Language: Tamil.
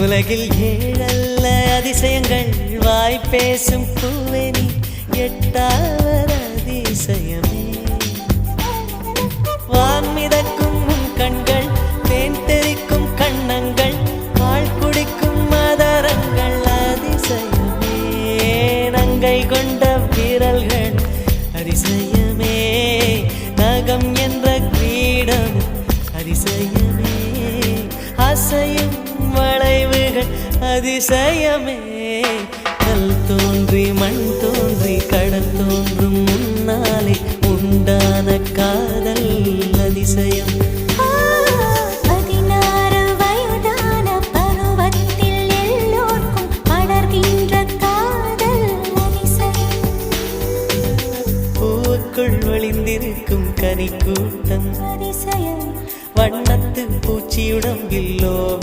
உலகில் ஏழல்ல அதிசயங்கள் வாய் பேசும் பூவெனி எட்டாவது அதிசயமே. வான்மிதக்கும் கண்கள் தேன் தெறிக்கும் கண்ணங்கள் பால் குடிக்கும் மதரங்கள் அதிசயமே. நங்கை கொண்ட விரல்கள் அதிசயமே. நகம் என்ற கிரீடம் அதிசயமே. அசையும் வளைவுகள் அதிசயமே. கல் தோன்றி மண் தோன்றி கடல் தோன்றும் முன்னாலே உண்டான காதல் அதிசயம். 16 வயதான பருவத்தில் எல்லோருக்கும் படர்கின்ற காதல் அதிசயம். பூவுக்குள் ஒளிந்திருக்கும் கனி கூட்டம் அதிசயம். வண்ணத்து பூச்சியுடம்பில்லோ